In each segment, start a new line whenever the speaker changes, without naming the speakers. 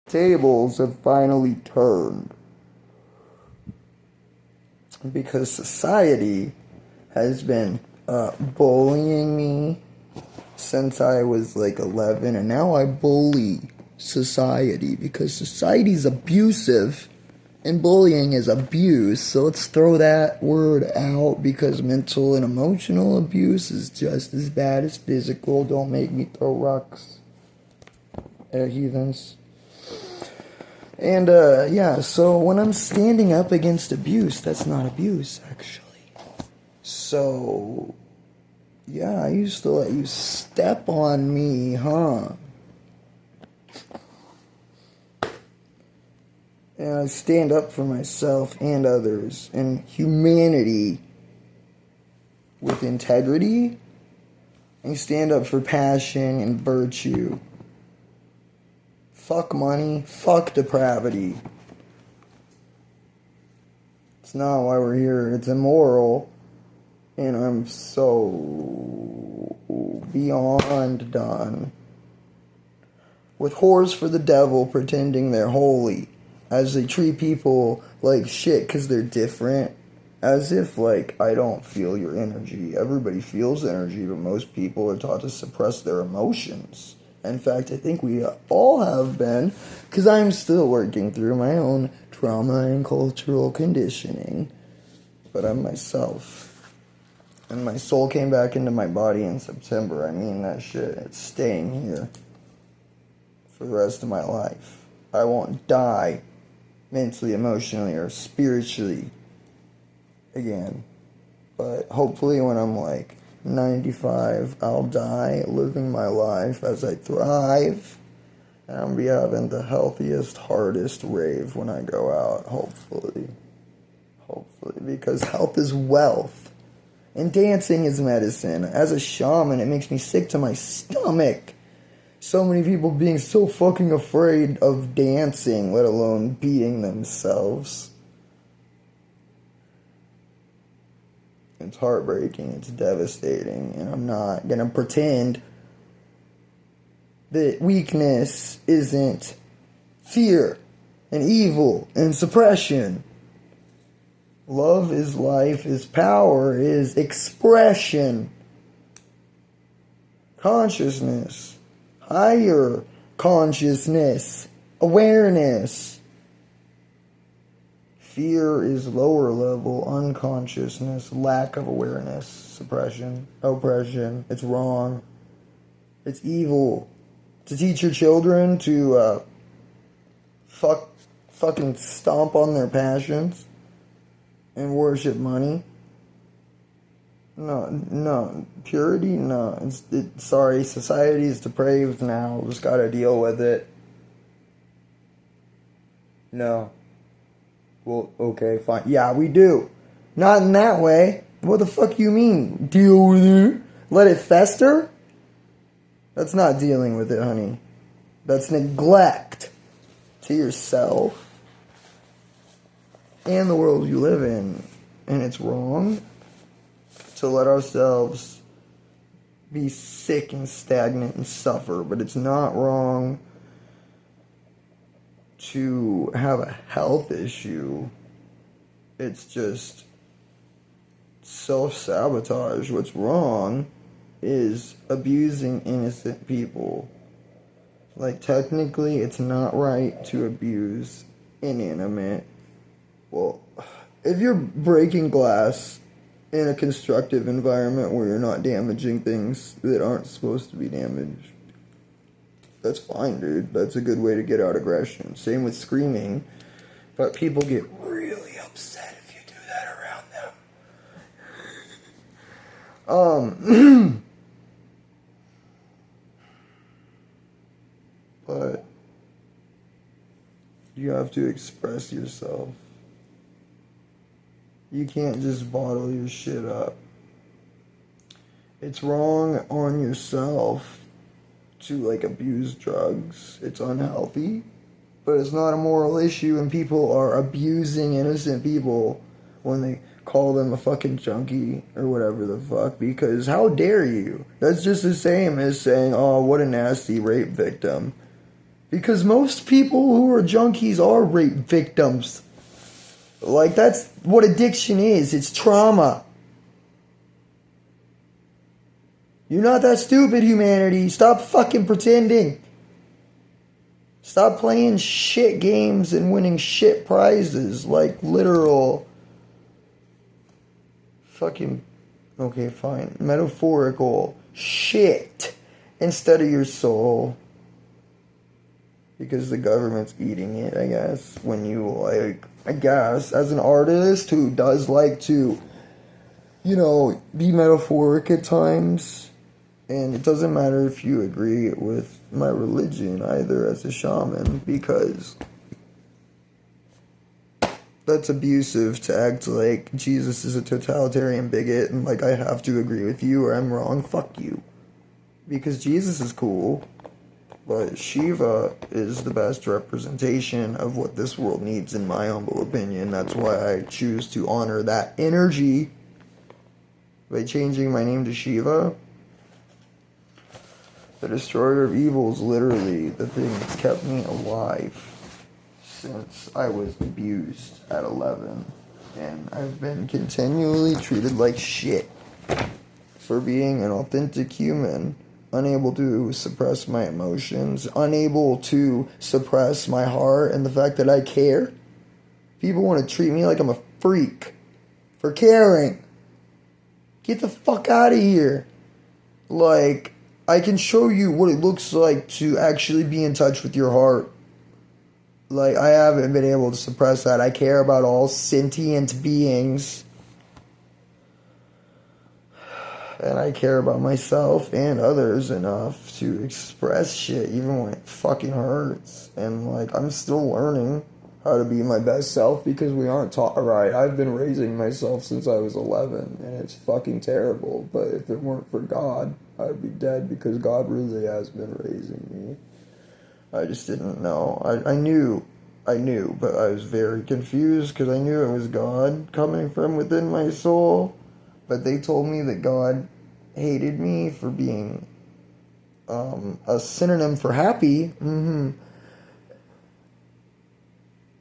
Tables have finally turned because society has been bullying me since I was like 11, and now I bully society because society's abusive and bullying is abuse. So let's throw that word out because mental and emotional abuse is just as bad as physical. Don't make me throw rocks at heathens. And, yeah, so when I'm standing up against abuse, that's not abuse, actually. So, yeah, I used to let you step on me, huh? And I stand up for myself and others and humanity with integrity. And stand up for passion and virtue. Fuck money, fuck depravity. It's not why we're here. It's immoral. And I'm so beyond done with whores for the devil pretending they're holy, as they treat people like shit because they're different, as if, like, I don't feel your energy. Everybody feels energy, but most people are taught to suppress their emotions. In fact, I think we all have been, because I'm still working through my own trauma and cultural conditioning. But I'm myself. And my soul came back into my body in September. I mean that shit. It's staying here for the rest of my life. I won't die mentally, emotionally, or spiritually again. But hopefully when I'm like 95, I'll die living my life as I thrive. And I'll be having the healthiest, hardest rave when I go out, hopefully. Hopefully, because health is wealth. And dancing is medicine. As a shaman, it makes me sick to my stomach. So many people being so fucking afraid of dancing, let alone beating themselves. It's heartbreaking, it's devastating, and I'm not gonna pretend that weakness isn't fear and evil and suppression. Love is life, is power, is expression. Consciousness, higher consciousness, awareness. Fear is lower level unconsciousness, lack of awareness, suppression, oppression. It's wrong. It's evil. To teach your children to fucking stomp on their passions and worship money. No, purity, no. Sorry, society is depraved now. Just gotta deal with it. No. Well, okay, fine. Yeah, we do. Not in that way. What the fuck you mean? Deal with it? Let it fester? That's not dealing with it, honey. That's neglect to yourself and the world you live in. And it's wrong to let ourselves be sick and stagnant and suffer. But it's not wrong to have a health issue. It's just self-sabotage. What's wrong is abusing innocent people. Like, technically, it's not right to abuse inanimate. Well, if you're breaking glass in a constructive environment where you're not damaging things that aren't supposed to be damaged, that's fine, dude. That's a good way to get out aggression. Same with screaming. But people get really upset if you do that around them. But you have to express yourself. You can't just bottle your shit up. It's wrong on yourself to, like, abuse drugs. It's unhealthy, but it's not a moral issue, and people are abusing innocent people when they call them a fucking junkie or whatever the fuck, because how dare you? That's just the same as saying, oh, what a nasty rape victim. Because most people who are junkies are rape victims. Like, that's what addiction is. It's trauma. You're not that stupid, humanity. Stop fucking pretending. Stop playing shit games and winning shit prizes. Like, literal... fucking... okay, fine. Metaphorical shit. Instead of your soul. Because the government's eating it, I guess. When you, like... I guess, as an artist who does like to... you know, be metaphoric at times... and it doesn't matter if you agree with my religion either as a shaman, because that's abusive to act like Jesus is a totalitarian bigot and like I have to agree with you or I'm wrong. Fuck you. Because Jesus is cool, but Shiva is the best representation of what this world needs in my humble opinion. That's why I choose to honor that energy by changing my name to Shiva. The destroyer of evil is literally the thing that's kept me alive since I was abused at 11. And I've been continually treated like shit for being an authentic human, unable to suppress my emotions, unable to suppress my heart and the fact that I care. People want to treat me like I'm a freak for caring. Get the fuck out of here. Like... I can show you what it looks like to actually be in touch with your heart. Like, I haven't been able to suppress that. I care about all sentient beings. And I care about myself and others enough to express shit even when it fucking hurts. And, like, I'm still learning how to be my best self because we aren't taught right. I've been raising myself since I was 11, and it's fucking terrible. But if it weren't for God... I'd be dead because God really has been raising me. I just didn't know. I knew, but I was very confused because I knew it was God coming from within my soul. But they told me that God hated me for being a synonym for happy.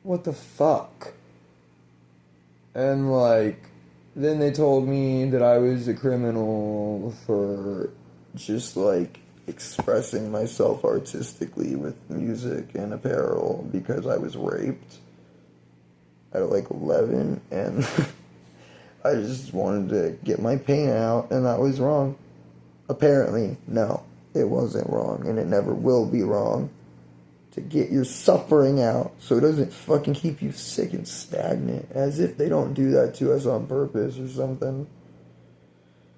What the fuck? And like, then they told me that I was a criminal for just like expressing myself artistically with music and apparel because I was raped at like 11 and I just wanted to get my pain out and that was wrong. Apparently, no, it wasn't wrong and it never will be wrong to get your suffering out so it doesn't fucking keep you sick and stagnant as if they don't do that to us on purpose or something.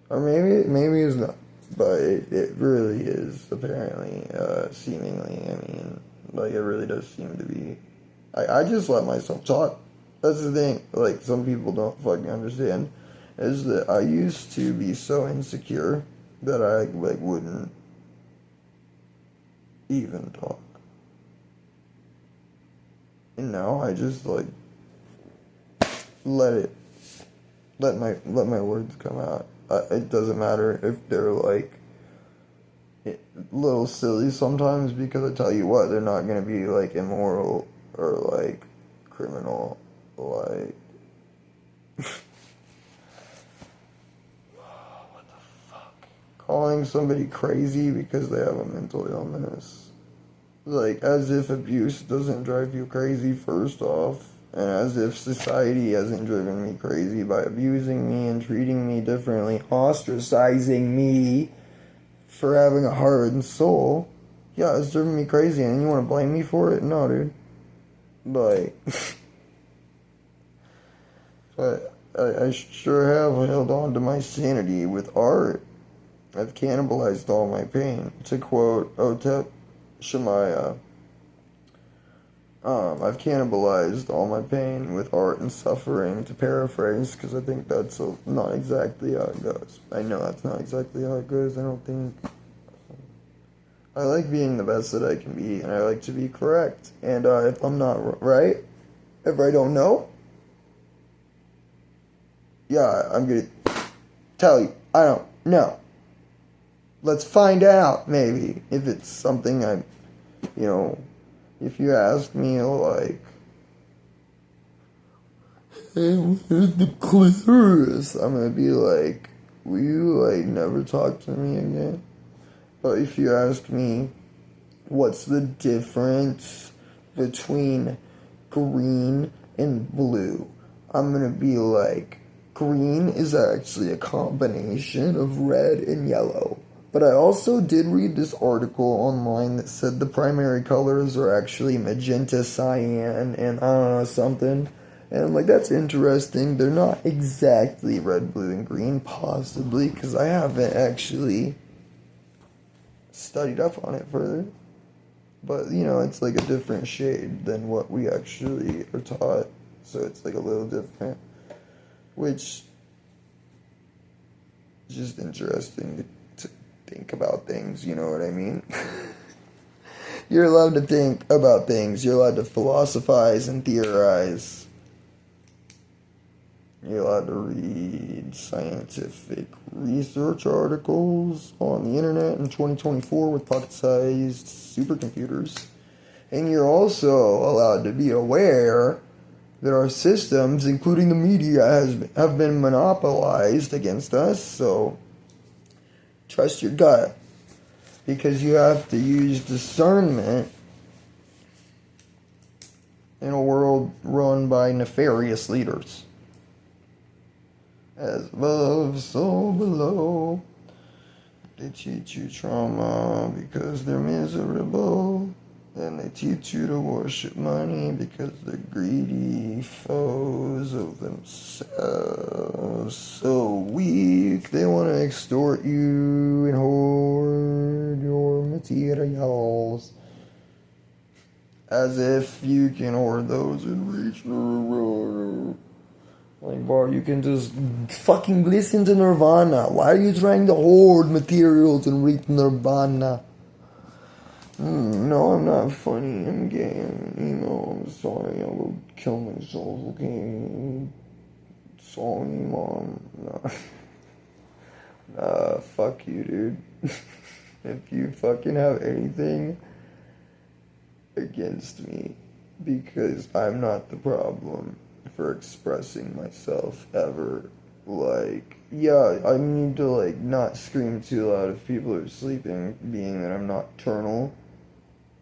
Or maybe it's not. But it really is, apparently, seemingly. I mean, like, it really does seem to be. I just let myself talk. That's the thing, like, some people don't fucking understand, is that I used to be so insecure that I, like, wouldn't even talk. And now I just, like, let my words come out. It doesn't matter if they're, like, a little silly sometimes, because I tell you what, they're not going to be, like, immoral or, like, criminal, like... What the fuck? Calling somebody crazy because they have a mental illness. Like, as if abuse doesn't drive you crazy, first off. And as if society hasn't driven me crazy by abusing me and treating me differently, ostracizing me for having a heart and soul. Yeah, it's driven me crazy, and you want to blame me for it? No, dude. Like, but I sure have held on to my sanity with art. I've cannibalized all my pain. To quote Otep Shemaya, I've cannibalized all my pain with art and suffering, to paraphrase, because I think that's not exactly how it goes. I know that's not exactly how it goes, I don't think. I like being the best that I can be, and I like to be correct. And if I'm not right, if I don't know, yeah, I'm gonna tell you, I don't know. Let's find out, maybe, if it's something I'm, you know, if you ask me, like, hey, where's the clitoris? I'm gonna be like, will you, like, never talk to me again? But if you ask me, what's the difference between green and blue? I'm gonna be like, green is actually a combination of red and yellow. But I also did read this article online that said the primary colors are actually magenta, cyan, and I don't know, something. And I'm like, that's interesting. They're not exactly red, blue, and green, possibly, because I haven't actually studied up on it further. But, you know, it's like a different shade than what we actually are taught. So it's like a little different. Which is just interesting to think about things, you know what I mean? You're allowed to think about things. You're allowed to philosophize and theorize. You're allowed to read scientific research articles on the internet in 2024 with pocket-sized supercomputers. And you're also allowed to be aware that our systems, including the media, have been monopolized against us. So trust your gut, because you have to use discernment in a world run by nefarious leaders. As above, so below. They teach you trauma because they're miserable. And they teach you to worship money because they're greedy foes of themselves. So weak, they want to extort you and hoard your materials. As if you can hoard those and reach the like, bro, you can just fucking listen to Nirvana. Why are you trying to hoard materials and reach Nirvana? No, I'm not funny. I'm gay. I'm emo. I'm sorry. I will kill myself, okay? Sorry, Mom. Fuck you, dude. If you fucking have anything against me, because I'm not the problem for expressing myself ever. Like, yeah, I need to, like, not scream too loud if people are sleeping, being that I'm nocturnal.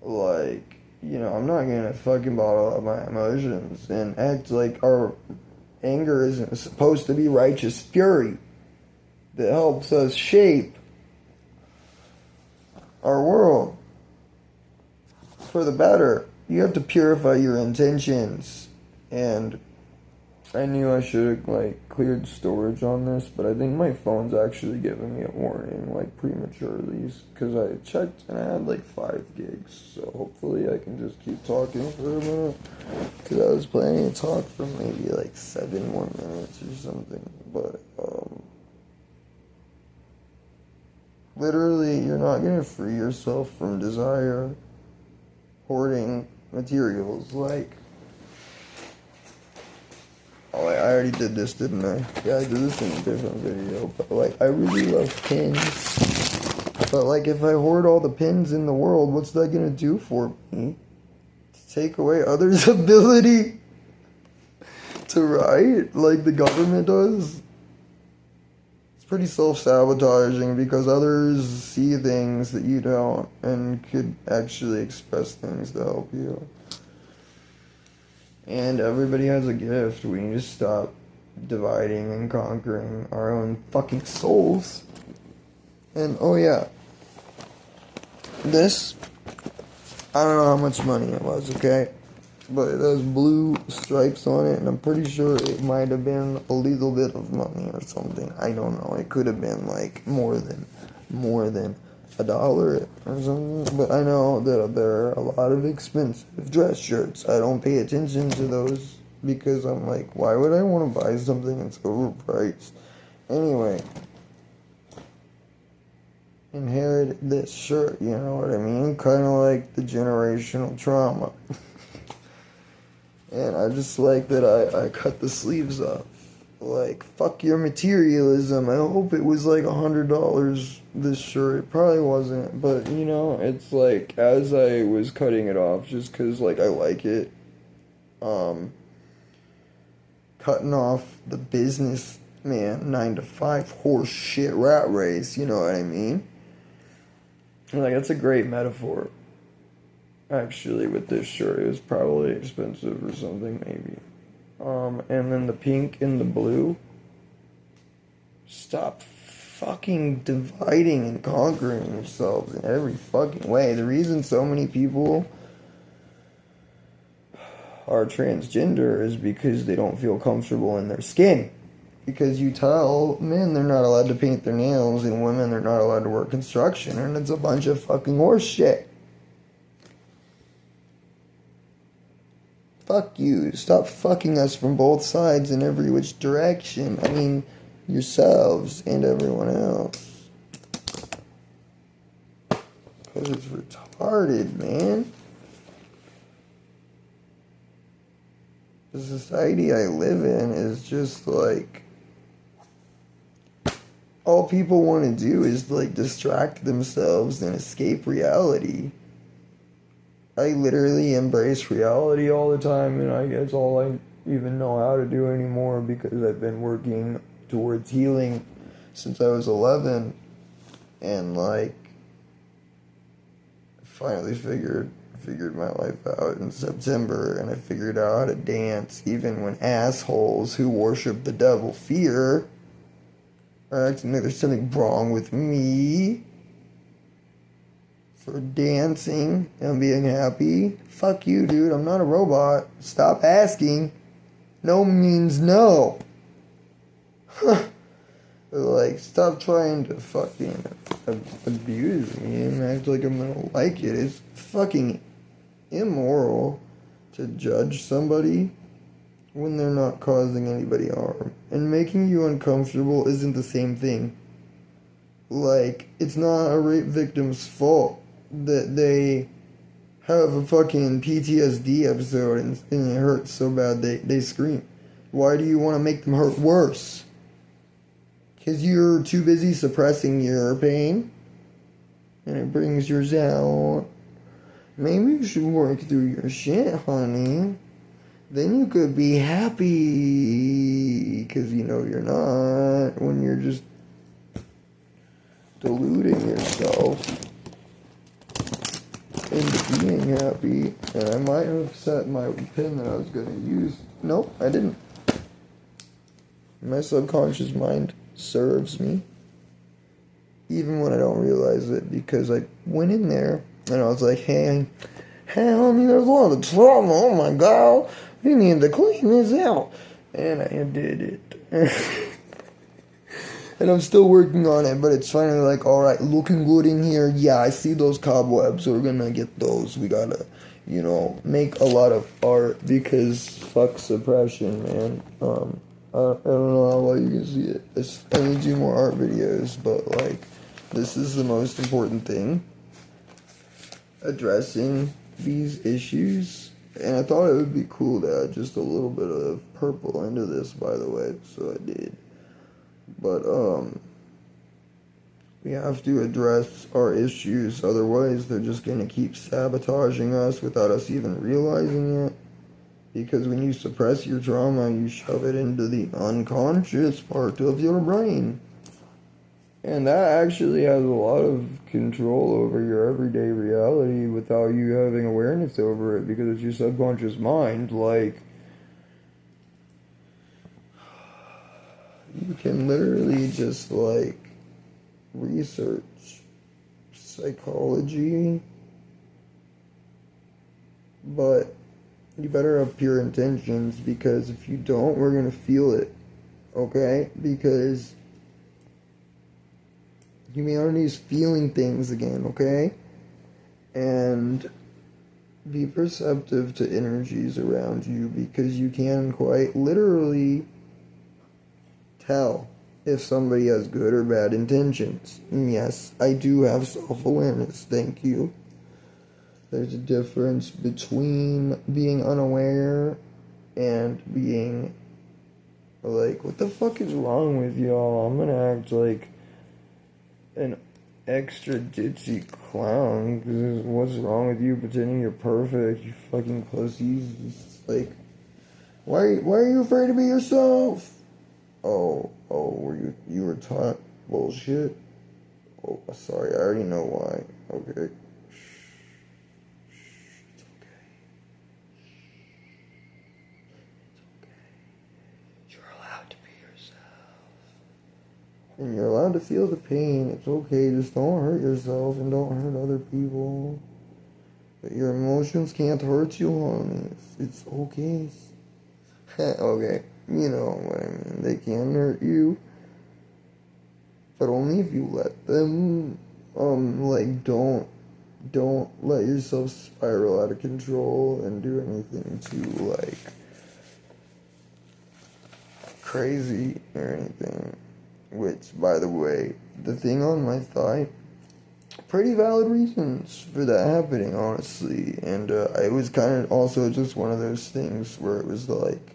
Like, you know, I'm not gonna fucking bottle up my emotions and act like our anger isn't supposed to be righteous fury that helps us shape our world for the better. You have to purify your intentions. And I knew I should have, like, cleared storage on this, but I think my phone's actually giving me a warning, like, prematurely, because I checked and I had, like, 5 gigs, so hopefully I can just keep talking for a minute, because I was planning to talk for maybe, like, 7 more minutes or something, but, literally, you're not going to free yourself from desire, hoarding materials, like, oh, I already did this, didn't I? Yeah, I did this in a different video, but, like, I really love pins. But, like, if I hoard all the pins in the world, what's that gonna do for me? To take away others' ability to write, like the government does? It's pretty self-sabotaging, because others see things that you don't, and could actually express things to help you. And everybody has a gift. We need to stop dividing and conquering our own fucking souls. And, oh yeah. This, I don't know how much money it was, okay? But it has blue stripes on it, and I'm pretty sure it might have been a little bit of money or something. I don't know. It could have been, like, more than $1 or something, but I know that there are a lot of expensive dress shirts. I don't pay attention to those because I'm like, why would I want to buy something that's overpriced? Anyway, inherit this shirt, you know what I mean? Kind of like the generational trauma. And I just like that I cut the sleeves off. Like, fuck your materialism. I hope it was like $100 this shirt. It probably wasn't, but you know, it's like as I was cutting it off, just 'cause like I like it, um, cutting off the businessman 9 to 5 horse shit rat race. You know what I mean? Like that's a great metaphor. Actually, with this shirt, it was probably expensive or something, maybe. And then the pink and the blue. Stop fucking dividing and conquering yourselves in every fucking way. The reason so many people are transgender is because they don't feel comfortable in their skin. Because you tell men they're not allowed to paint their nails and women they're not allowed to work construction, and it's a bunch of fucking horse shit. Fuck you. Stop fucking us from both sides in every which direction. I mean, yourselves and everyone else. Because it's retarded, man. The society I live in is just like... all people want to do is like distract themselves and escape reality. I literally embrace reality all the time, and I guess all I even know how to do anymore because I've been working towards healing since I was 11, and like finally figured my life out in September, and I figured out how to dance even when assholes who worship the devil fear are acting like there's something wrong with me for dancing and being happy. Fuck you, dude. I'm not a robot. Stop asking. No means no. Like, stop trying to fucking abuse me and act like I'm gonna like it. It's fucking immoral to judge somebody when they're not causing anybody harm. And making you uncomfortable isn't the same thing. Like, it's not a rape victim's fault that they have a fucking PTSD episode and it hurts so bad they scream. Why do you want to make them hurt worse? Because you're too busy suppressing your pain and it brings yours out. Maybe you should work through your shit, honey. Then you could be happy. Because you know you're not when you're just deluding yourself into being happy. And I might have set my pin that I was going to use. Nope, I didn't. My subconscious mind serves me. Even when I don't realize it. Because I went in there and I was like, hey, honey, there's a lot of trauma. Oh my God. We need to clean this out. And I did it. And I'm still working on it, but it's finally like, alright, looking good in here. Yeah, I see those cobwebs. We're gonna get those. We gotta, you know, make a lot of art because fuck suppression, man. I don't know how well you can see it. I need to do more art videos, but like, this is the most important thing. Addressing these issues. And I thought it would be cool to add just a little bit of purple into this, by the way, so I did. But, we have to address our issues, otherwise they're just gonna keep sabotaging us without us even realizing it. Because when you suppress your trauma, you shove it into the unconscious part of your brain. And that actually has a lot of control over your everyday reality without you having awareness over it, because it's your subconscious mind. Like, you can literally just, like, research psychology, but you better have pure intentions, because if you don't, we're gonna feel it, okay? Because humanity's feeling things again, okay? And be perceptive to energies around you, because you can quite literally tell if somebody has good or bad intentions. And yes, I do have self-awareness, thank you. There's a difference between being unaware and being Like, what the fuck is wrong with y'all? I'm gonna act like an extra ditzy clown. Cause what's wrong with you pretending you're perfect? You fucking pussies. It's like, why are you afraid to be yourself? You were taught bullshit? Oh, sorry, I already know why. Okay. It's okay. You're allowed to be yourself. And you're allowed to feel the pain. It's okay. Just don't hurt yourself and don't hurt other people. But your emotions can't hurt you, honey. It's okay. Okay. You know what I mean. They can hurt you. But only if you let them. Like, don't let yourself spiral out of control and do anything too, like, crazy or anything. Which, by the way, the thing on my thigh, pretty valid reasons for that happening, honestly. And it was kind of also just one of those things where it was like,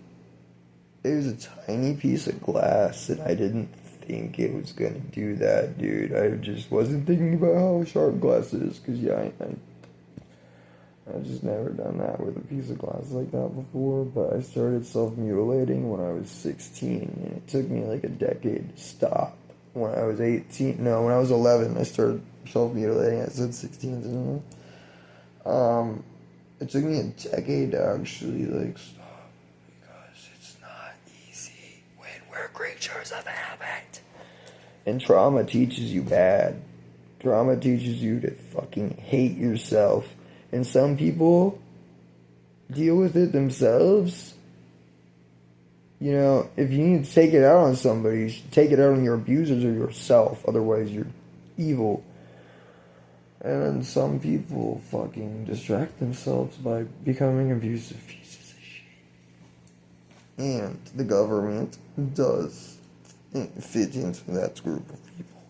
it was a tiny piece of glass, and I didn't think it was gonna do that, dude. I just wasn't thinking about how sharp glass is, because, yeah, I've just never done that with a piece of glass like that before, but I started self-mutilating when I was 16, and it took me like a decade to stop. When I was 18, no, when I was 11, I started self-mutilating. I said 16, didn't I? It took me a decade to actually, like, stop, because it's not easy when we're creatures of habit. And trauma teaches you bad. Trauma teaches you to fucking hate yourself. And some people deal with it themselves. You know, if you need to take it out on somebody, you should take it out on your abusers or yourself. Otherwise, you're evil. And then some people fucking distract themselves by becoming abusive pieces of shit. And the government does fit into that group of people.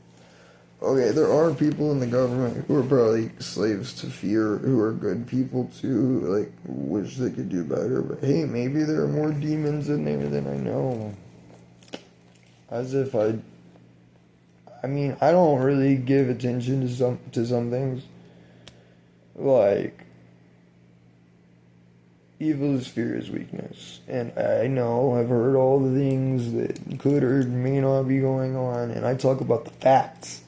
Okay, there are people in the government who are probably slaves to fear, who are good people too, like, wish they could do better, but hey, maybe there are more demons in there than I know. As if I mean, I don't really give attention to some things. Like, evil is fear is weakness. And I know, I've heard all the things that could or may not be going on, and I talk about the facts.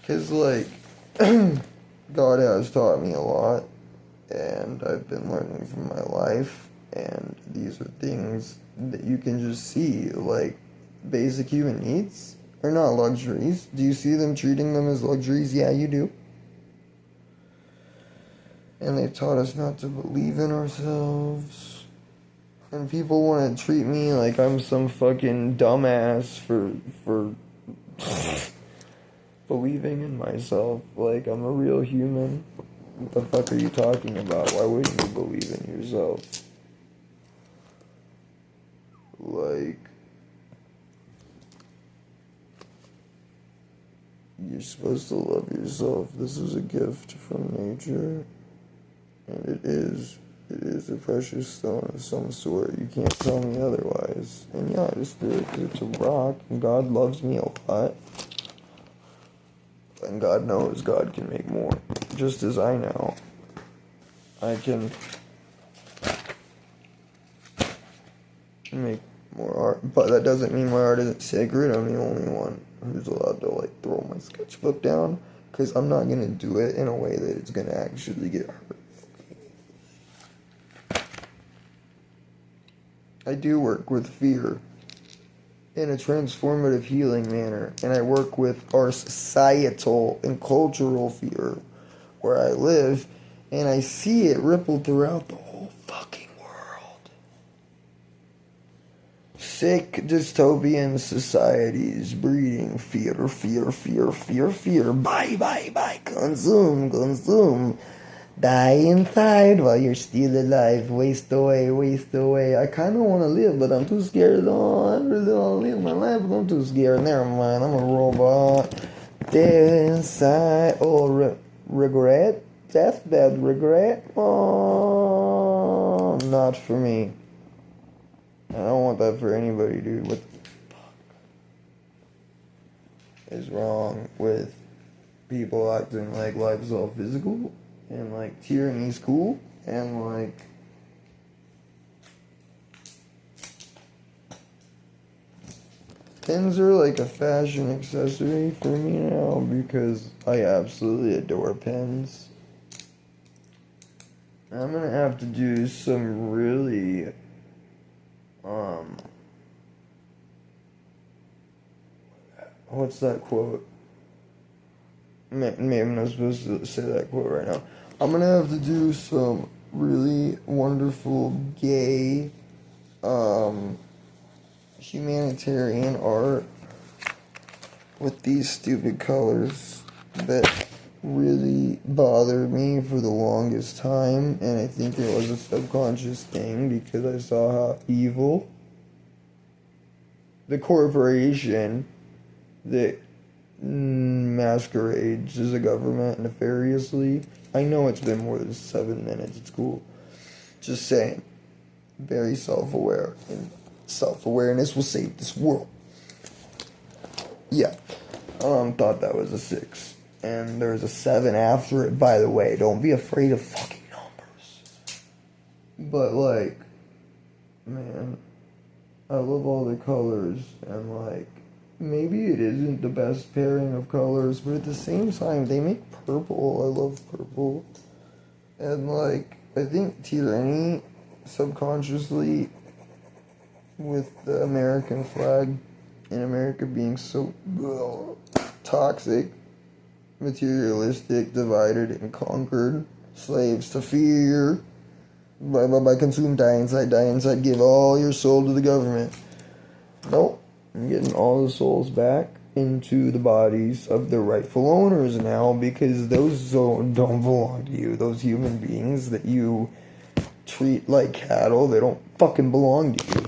Because, like, God has taught me a lot, and I've been learning from my life, and these are things that you can just see, like, basic human needs are not luxuries. Do you see them treating them as luxuries? Yeah, you do. And they've taught us not to believe in ourselves. And people want to treat me like I'm some fucking dumbass for believing in myself, like I'm a real human. What the fuck are you talking about? Why wouldn't you believe in yourself? Like, you're supposed to love yourself. This is a gift from nature, and it is a precious stone of some sort. You can't tell me otherwise. And yeah, I just do it because it's a rock, and God loves me a lot. And God knows God can make more. Just as I know. I can make more art. But that doesn't mean my art isn't sacred. I'm the only one who's allowed to, like, throw my sketchbook down. Because I'm not going to do it in a way that it's going to actually get hurt. I do work with fear in a transformative healing manner, and I work with our societal and cultural fear where I live, and I see it ripple throughout the whole fucking world. Sick dystopian societies breeding fear, fear, fear, fear, fear. Bye, bye, bye. Consume, consume. Die inside while you're still alive. Waste away, waste away. I kind of want to live, but I'm too scared. Oh, I really want to live my life, but I'm too scared. Never mind, I'm a robot. Dead inside. Oh, regret? Deathbed regret? Oh, not for me. And want that for anybody, dude. What the fuck is wrong with people acting like life's all physical and like tyranny's cool and like pins are like a fashion accessory for me now because I absolutely adore pins. I'm gonna have to do some really what's that quote? Maybe I'm not supposed to say that quote right now. I'm gonna have to do some really wonderful gay humanitarian art with these stupid colors that really bothered me for the longest time, and I think it was a subconscious thing because I saw how evil the corporation that masquerades as a government nefariously. I know it's been more than 7 minutes, it's cool. Just saying. Very self-aware, and self-awareness will save this world. Yeah. Thought that was a 6. And there's a 7 after it, by the way. Don't be afraid of fucking numbers. But, like, man, I love all the colors. And, like, maybe it isn't the best pairing of colors, but at the same time, they make purple. I love purple. And, like, I think tyranny, subconsciously, with the American flag, and America being so toxic, materialistic, divided and conquered, slaves to fear, by consume, die inside, give all your soul to the government. Nope, I'm getting all the souls back into the bodies of the rightful owners now, because those don't belong to you. Those human beings that you treat like cattle, they don't fucking belong to you.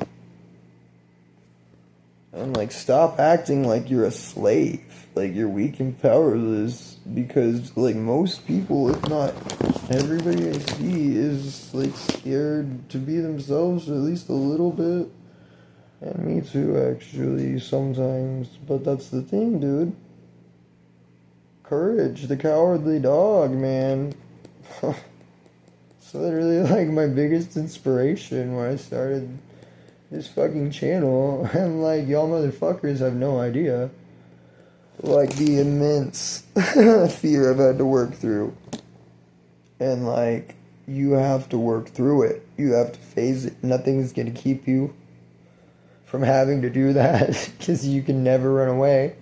And, like, stop acting like you're a slave, like you're weak and powerless, because, like, most people, if not everybody I see, is, like, scared to be themselves, at least a little bit. And me too, actually, sometimes. But that's the thing, dude. Courage, the cowardly dog, man. It's literally, like, my biggest inspiration when I started this fucking channel, and like y'all motherfuckers have no idea like the immense fear I've had to work through, and like you have to work through it, you have to face it. Nothing's gonna keep you from having to do that because you can never run away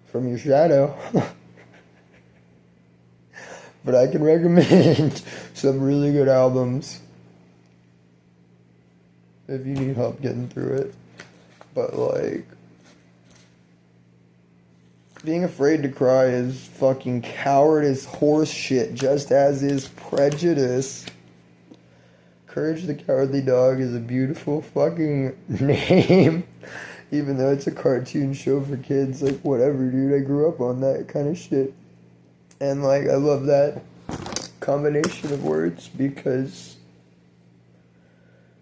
from your shadow. But I can recommend some really good albums if you need help getting through it. But, like, being afraid to cry is fucking cowardice horse shit, just as is prejudice. Courage the Cowardly Dog is a beautiful fucking name. Even though it's a cartoon show for kids, like, whatever, dude. I grew up on that kind of shit. And, like, I love that combination of words because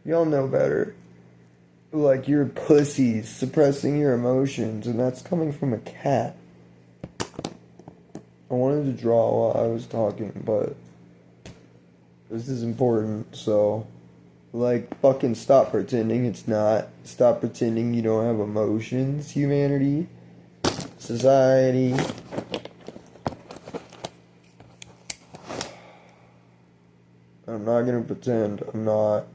y'all know better. Like, you're pussies suppressing your emotions, and that's coming from a cat. I wanted to draw while I was talking, but this is important, so, like, fucking stop pretending it's not. Stop pretending you don't have emotions, humanity, society. I'm not gonna pretend I'm not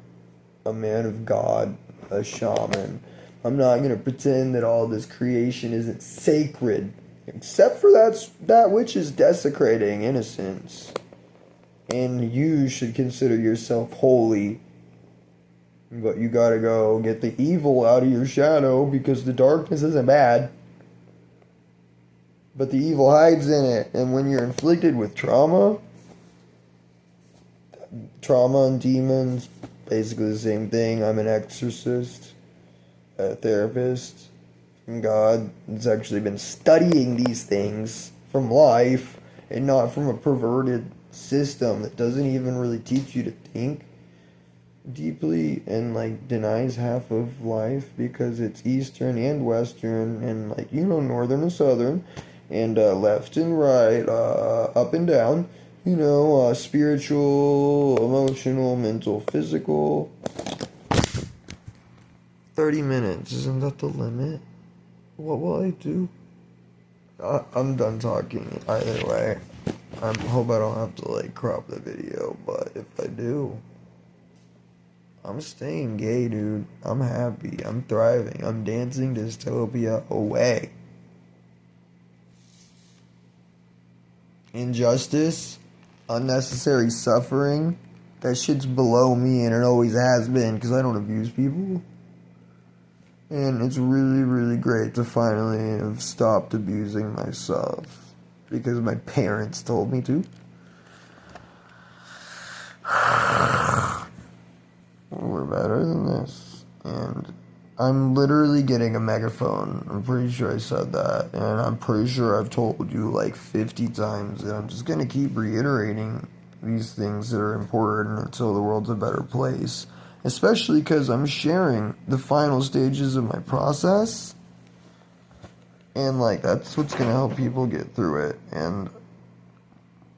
a man of God, a shaman. I'm not gonna pretend that all this creation isn't sacred, except for that which is desecrating innocence. And you should consider yourself holy, but you gotta go get the evil out of your shadow, because the darkness isn't bad, but the evil hides in it. And when you're inflicted with trauma and demons, basically the same thing. I'm an exorcist, a therapist from God that's actually been studying these things from life and not from a perverted system that doesn't even really teach you to think. deeply and like denies half of life because it's Eastern and Western and like Northern and Southern and left and right, up and down, spiritual, emotional, mental, physical. 30 minutes, isn't that the limit? What will I do? I'm done talking either way. I hope I don't have to like crop the video, but if I do, I'm staying gay, dude. I'm happy. I'm thriving. I'm dancing dystopia away. Injustice, unnecessary suffering, that shit's below me and it always has been because I don't abuse people. And it's really, really great to finally have stopped abusing myself because my parents told me to. We're better than this. And I'm literally getting a megaphone. I'm pretty sure I said that. And I'm pretty sure I've told you like 50 times. And I'm just going to keep reiterating these things that are important until the world's a better place. Especially because I'm sharing the final stages of my process. And like that's what's going to help people get through it. And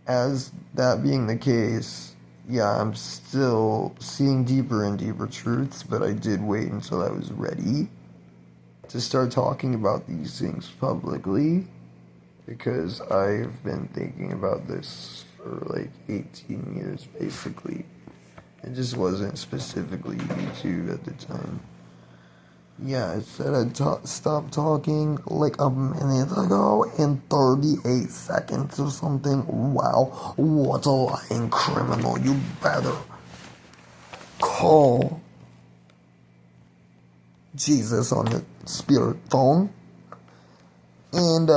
as that being the case, yeah, I'm still seeing deeper and deeper truths, but I did wait until I was ready to start talking about these things publicly because I've been thinking about this for like 18 years basically. It just wasn't specifically YouTube at the time. Yeah, I said I'd stop talking like a minute ago in 38 seconds or something. Wow, what a lying criminal. You better call Jesus on your spirit phone and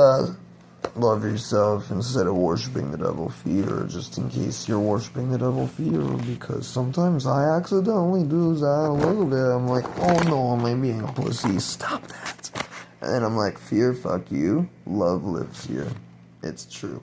love yourself instead of worshiping the devil fear, just in case you're worshiping the devil fear, because sometimes I accidentally do that a little bit. I'm like, oh no, am I being a pussy? Stop that. And then I'm like, fear, fuck you. Love lives here. It's true.